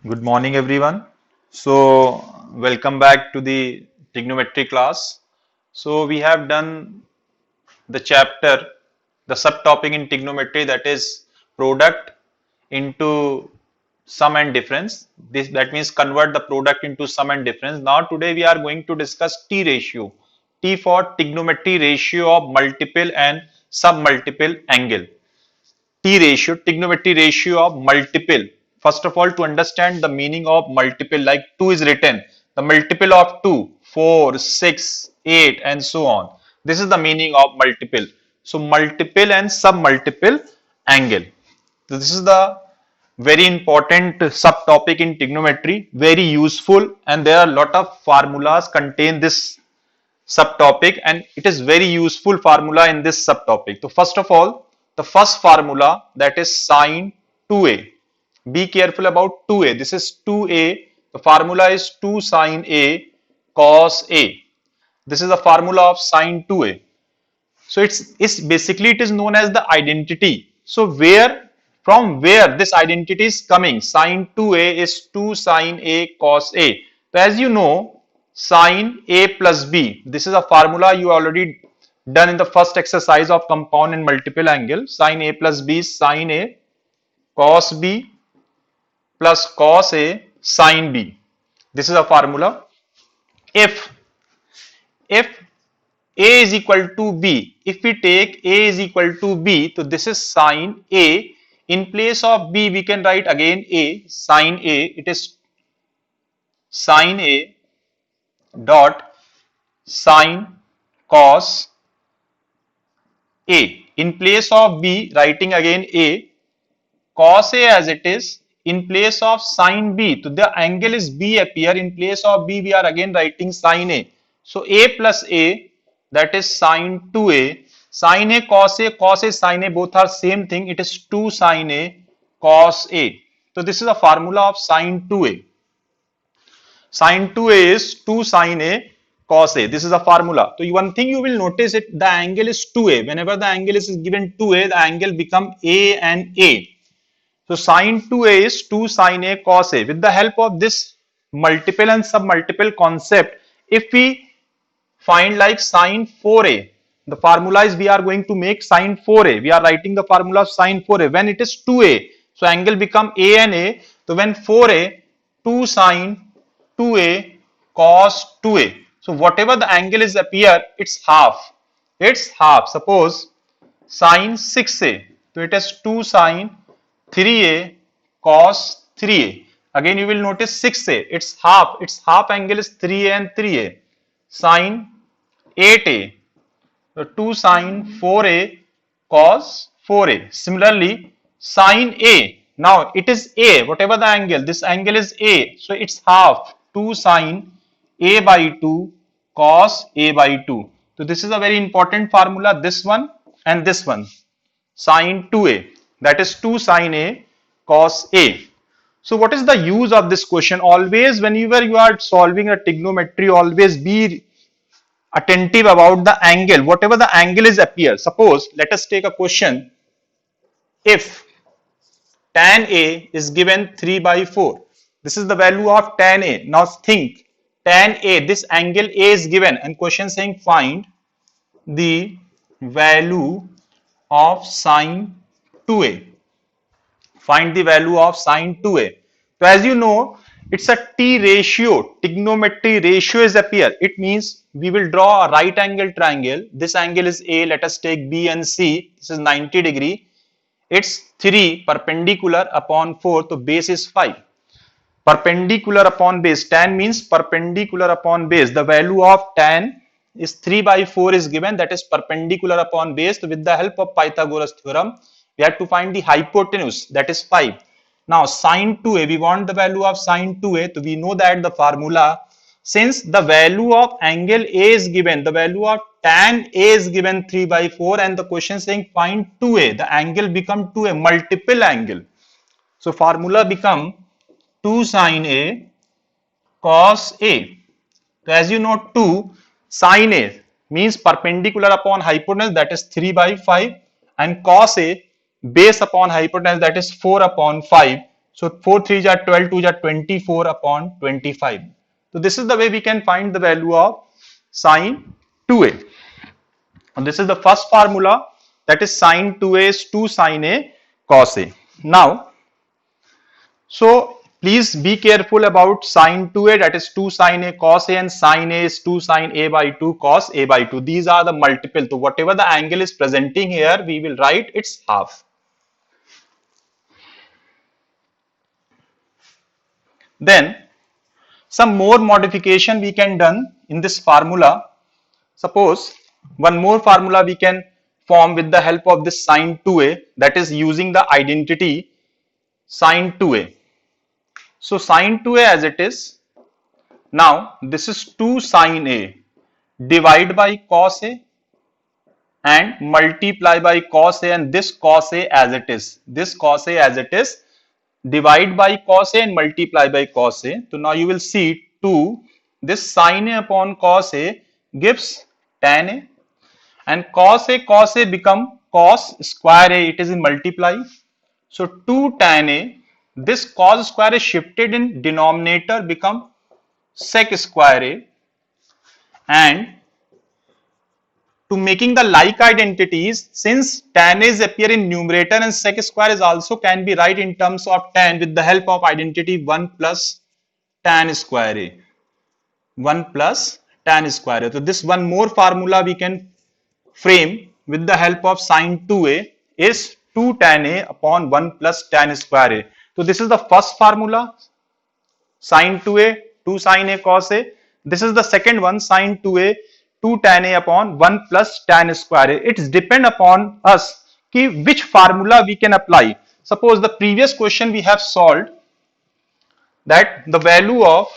Good morning, everyone. So, welcome back to the trigonometry class. So, we have done the chapter, the subtopic in trigonometry, that is product into sum and difference. That means convert the product into sum and difference. Now, today we are going to discuss T ratio. T for trigonometry ratio of multiple and submultiple angle. T ratio, trigonometry ratio of multiple. First of all, to understand the meaning of multiple, like 2 is written, the multiple of 2, 4, 6, 8, and so on. This is the meaning of multiple. So, multiple and submultiple angle. So, this is the very important subtopic in trigonometry, very useful, and there are a lot of formulas contain this subtopic, and it is very useful formula in this subtopic. So first of all, the first formula, that is sine 2a. Be careful about 2a. This is 2a. The formula is 2 sine a cos a. This is the formula of sine 2a. So it's basically it is known as the identity. So from where this identity is coming? Sine 2a is 2 sine a cos a. So as you know, sine a plus b. This is a formula you already done in the first exercise of compound and multiple angle. Sine a plus b is sine a cos b plus cos a sine b. This is a formula. If a is equal to b, if we take a is equal to b, so this is sine a. In place of b, we can write again a, sine a. It is sine a dot sine cos a. In place of b, writing again a, cos a as it is. In place of sine b, so the angle is b appear. In place of b, we are again writing sine a. So a plus a, that is sine 2a. Sine a, cos a, sine a, both are same thing. It is 2 sine a cos a. So this is a formula of sine 2a. Sine 2a is 2 sine a cos a. This is a formula. So one thing you will notice, it the angle is 2a. Whenever the angle is given 2a, the angle become a and a. So sine 2a is 2 sine a cos a. With the help of this multiple and submultiple concept, if we find like sine 4a, the formula is we are going to make sine 4a. We are writing the formula of sine 4a. When it is 2a, so angle become a and a. So when 4a, 2 sine 2a cos 2a. So whatever the angle is appear, it's half. It's half. Suppose sine 6a. So it is 2 sine 3a cos 3a. Again you will notice 6a. It's half. Its half angle is 3a and 3a. Sine 8a. So 2 sine 4a cos 4a. Similarly, sine a. Now it is a. Whatever the angle, this angle is a. So it's half. 2 sine a by 2 cos a by 2. So this is a very important formula. This one and this one. Sine 2a. That is 2 sine a cos a. So what is the use of this question? Always whenever you are solving a trigonometry, always be attentive about the angle. Whatever the angle is appear. Suppose let us take a question. If tan a is given 3 by 4. This is the value of tan a. Now think, tan a, this angle a is given, and question saying find the value of sine 2a. Find the value of sine 2a. So as you know, it's a T ratio, trigonometry ratio is appear. It means we will draw a right angle triangle. This angle is A, let us take B and C. This is 90 degree. It's 3 perpendicular upon 4, so base is 5. Perpendicular upon base, tan means perpendicular upon base. The value of tan is 3 by 4 is given, that is perpendicular upon base. So with the help of Pythagoras theorem, we have to find the hypotenuse, that is 5. Now sine 2a, we want the value of sine 2a. So we know that the formula, since the value of angle A is given, the value of tan A is given 3 by 4, and the question saying find 2a, the angle become 2a, multiple angle. So formula become 2 sine A cos A. So as you know, 2 sine A means perpendicular upon hypotenuse, that is 3 by 5, and cos A base upon hypotenuse, that is 4 upon 5. So 4 3 are 12, 2 are 24 upon 25. So this is the way we can find the value of sine 2a. And this is the first formula, that is sine 2a is 2 sine a cos a. Now, so please be careful about sine 2a, that is 2 sine a cos a, and sine a is 2 sine a by 2 cos a by 2. These are the multiple. So whatever the angle is presenting here, we will write its half. Then some more modification we can done in this formula. Suppose one more formula we can form with the help of this sine 2a, that is using the identity sine 2a. So sine 2a as it is, now this is 2 sine a, divide by cos a and multiply by cos a, and this cos a as it is, this cos a as it is, divide by cos a and multiply by cos a. So now you will see 2, this sine a upon cos a gives tan a, and cos a become cos square a, it is in multiply. So 2 tan a, this cos square is shifted in denominator, become sec square a, and to making the like identities, since tan is appear in numerator and sec square is also can be write in terms of tan with the help of identity 1 plus tan square a, 1 plus tan square a. So this one more formula we can frame with the help of sine 2a is 2 tan a upon 1 plus tan square a. So this is the first formula, sine 2a 2 sine a cos a. This is the second one, sine 2a 2 tan a upon 1 plus tan square a. It's depend upon us ki which formula we can apply. Suppose the previous question we have solved that the value of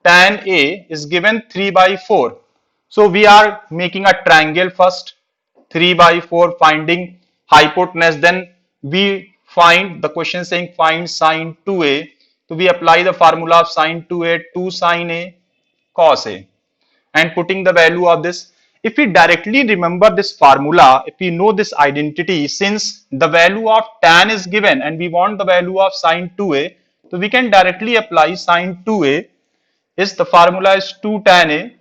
tan a is given 3 by 4. So we are making a triangle first, 3 by 4, finding hypotenuse, then we find the question saying find sine 2a. So we apply the formula of sine 2a, 2 sine a cos a, and putting the value of this. If we directly remember this formula, if we know this identity, since the value of tan is given and we want the value of sine 2a, so we can directly apply sine 2a is the formula is 2 tan a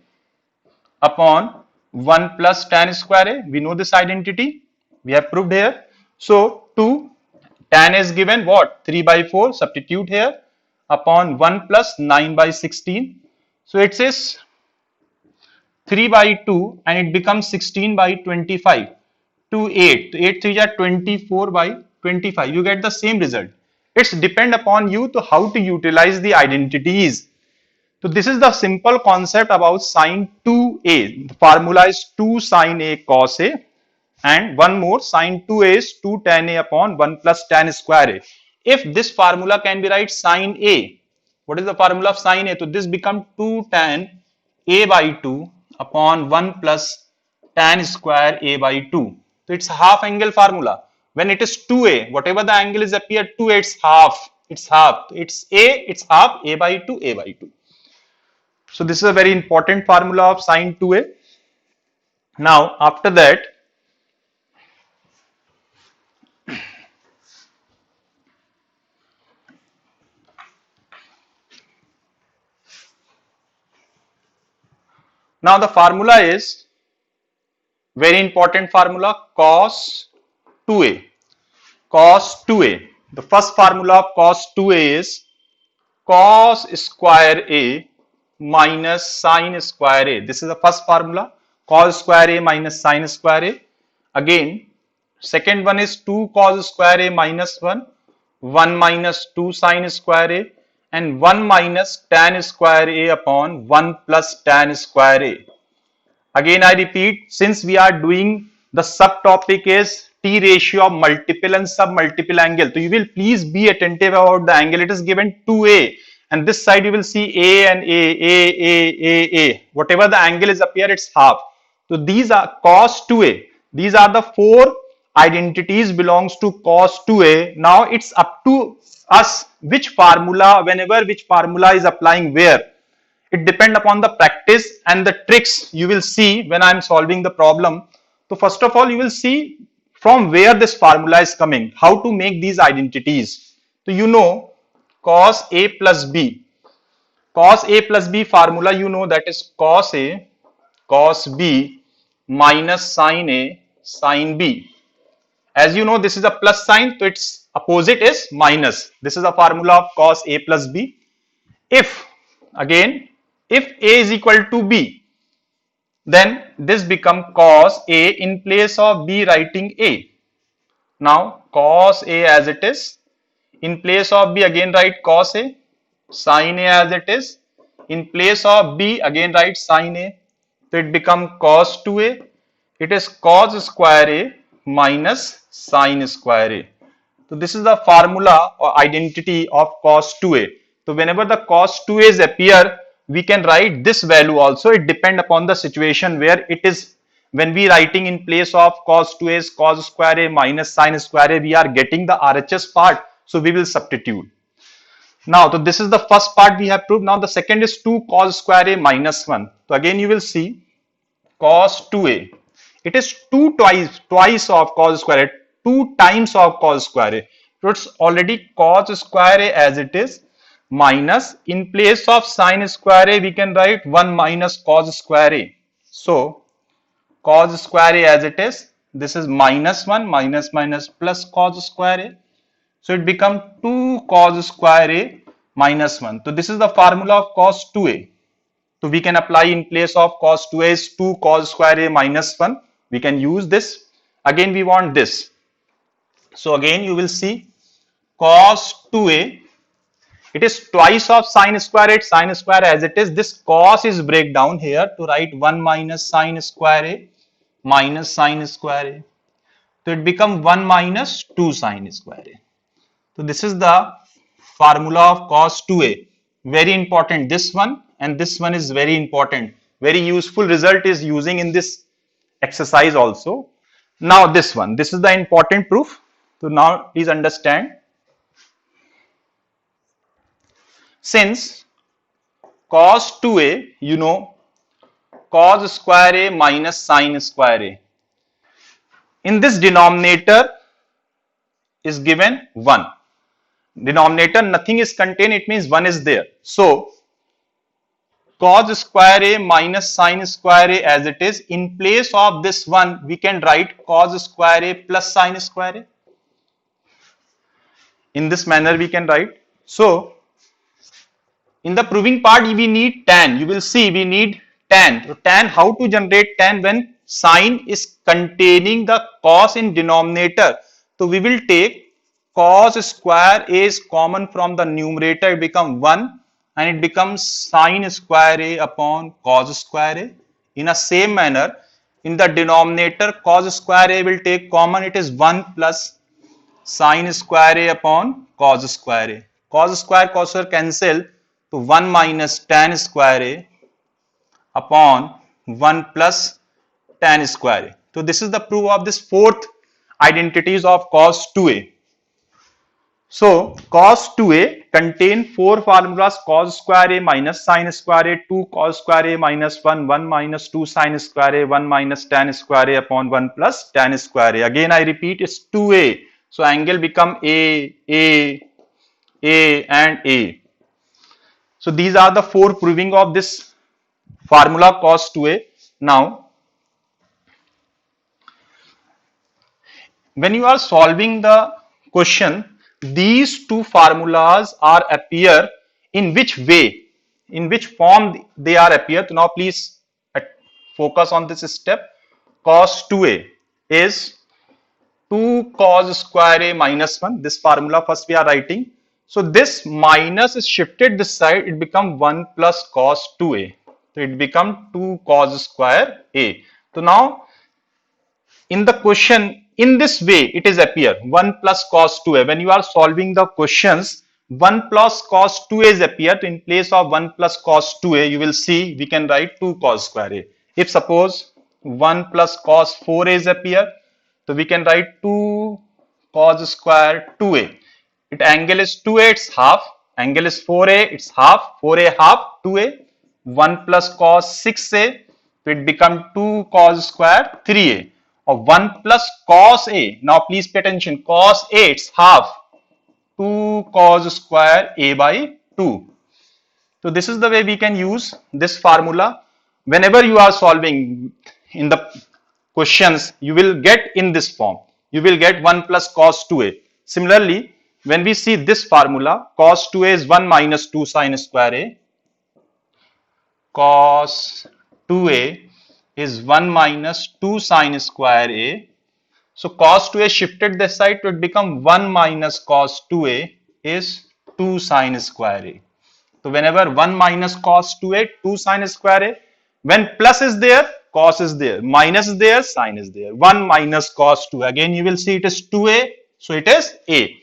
upon 1 plus tan square a. We know this identity, we have proved here. So 2 tan is given what, 3 by 4, substitute here, upon 1 plus 9 by 16. So it says 3 by 2 and it becomes 16 by 25 to 8. 8 3 are 24 by 25. You get the same result. It's depend upon you to how to utilize the identities. So this is the simple concept about sine 2a. The formula is 2 sine a cos a, and one more, sine 2a is 2 tan a upon 1 plus tan square a. If this formula can be write sine a, what is the formula of sine a? So this become 2 tan a by 2 upon 1 plus tan square a by 2. So it's half angle formula. When it is 2a, whatever the angle is appear 2a, it's half. It's half. It's a, it's half, a by 2, a by 2. So this is a very important formula of sine 2a. Now after that, now the formula is very important formula, cos 2a. Cos 2a. The first formula of cos 2a is cos square a minus sine square a. This is the first formula, cos square a minus sine square a. Again, second one is 2 cos square a minus 1, 1 minus 2 sine square a, and 1 minus tan square a upon 1 plus tan square a. Again I repeat, since we are doing the subtopic is T ratio of multiple and submultiple angle, so you will please be attentive about the angle. It is given 2a, and this side you will see a and a. Whatever the angle is appear, it's half. So these are cos 2a. These are the 4 identities belongs to cos 2a. Now it's up to us which formula, whenever which formula is applying where. It depends upon the practice and the tricks you will see when I am solving the problem. So first of all, you will see from where this formula is coming, how to make these identities. So you know cos A plus B. Cos A plus B formula you know, that is cos A cos B minus sin A sin B. As you know, this is a plus sign, so its opposite is minus. This is a formula of cos A plus B. If again, if A is equal to B, then this become cos A in place of B writing A. Now cos A as it is, in place of B again write cos A, sin A as it is, in place of B again write sin A. So it become cos 2A, it is cos square A minus sin square A. So this is the formula or identity of cos 2A. So whenever the cos 2A's appear, we can write this value also. It depend upon the situation where it is. When we writing in place of cos 2A's cos square A minus sin square A, we are getting the RHS part. So we will substitute. Now, so this is the first part we have proved. Now the second is 2 cos square A minus 1. So again you will see cos 2A. It is twice of cos square A, 2 times of cos square A. So it's already cos square A as it is, minus, in place of sin square A we can write 1 minus cos square A. So cos square A as it is, this is minus 1 minus minus plus cos square A. So it becomes 2 cos square A minus 1. So this is the formula of cos 2A. So we can apply in place of cos 2A is 2 cos square A minus 1. We can use this. Again we want this. So again you will see cos 2A. It is twice of sin square A. Sin square as it is. This cos is break down here to write 1 minus sin square A minus sin square A. So it becomes 1 minus 2 sin square A. So this is the formula of cos 2A. Very important, this one and this one is very important. Very useful result is using in this exercise also. Now this one, this is the important proof. So now please understand. Since cos 2A, you know, cos square A minus sin square A. In this denominator is given 1. Denominator nothing is contained, it means 1 is there. So cos square A minus sin square A as it is, in place of this 1 we can write cos square A plus sin square A. In this manner we can write. So in the proving part we need tan. You will see we need tan. So tan, how to generate tan? When sin is containing the cos in denominator, so we will take cos square A is common from the numerator, it becomes 1 and it becomes sin square A upon cos square A. In a same manner, in the denominator cos square A will take common, it is 1 plus sin square A upon cos square A. Cos square cancel to 1 minus tan square A upon 1 plus tan square A. So this is the proof of this fourth identities of cos 2A. So cos 2A contain 4 formulas: cos square A minus sin square A, 2 cos square A minus 1, 1 minus 2 sin square A, 1 minus tan square A upon 1 plus tan square A. Again I repeat, it's 2A. So angle become A and A. So these are the 4 proving of this formula cos 2A. Now when you are solving the question, these 2 formulas are appear in which way, in which form they are appear. So now please focus on this step. Cos 2A is 2 cos square A minus 1. This formula first we are writing. So this minus is shifted this side, it become 1 plus cos 2A. So it become 2 cos square A. So now in the question, in this way it is appear 1 plus cos 2A. When you are solving the questions, 1 plus cos 2A is appear. So in place of 1 plus cos 2A, you will see we can write 2 cos square A. If suppose 1 plus cos 4A is appear, so we can write 2 cos square 2A. It angle is 2A, it's half. Angle is 4A, it's half. 4A half, 2A. 1 plus cos 6A, so it become 2 cos square 3A. Or 1 plus cos A. Now please pay attention. Cos A, it's half. 2 cos square a by 2. So this is the way we can use this formula. Whenever you are solving in the questions, you will get in this form. You will get 1 plus cos 2a. Similarly, when we see this formula, cos 2a is 1 minus 2 sin square a. Cos 2a is 1 minus 2 sin square a. So cos 2a shifted this side to it become 1 minus cos 2a is 2 sin square a. So whenever 1 minus cos 2a, 2 sin square a, when plus is there, cos is there, minus is there, sin is there. 1 minus cos 2, again you will see it is 2a, so it is a.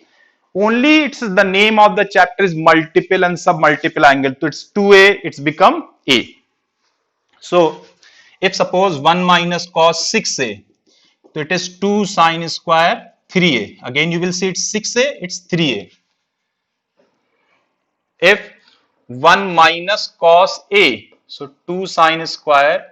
Only it's the name of the chapter is multiple and submultiple angle, so it's 2a, it's become a. So if suppose 1 minus cos 6a, so it is 2 sin square 3a. Again you will see it's 6a, it's 3a. If 1 minus cos a, so 2 sin square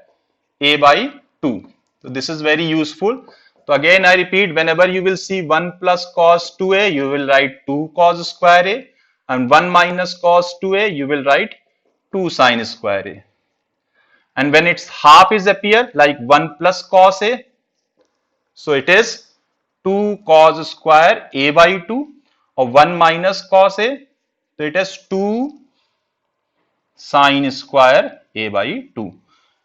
a by 2. So this is very useful. So again I repeat, whenever you will see 1 plus cos 2a, you will write 2 cos square a, and 1 minus cos 2a, you will write 2 sin square a. And when its half is appear, like 1 plus cos a, so it is 2 cos square a by 2, or 1 minus cos a, so it is 2 sin square a by 2.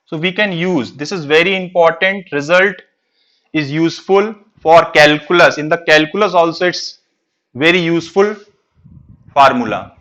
So we can use, this is very important, result is useful for calculus. In the calculus also it's very useful formula.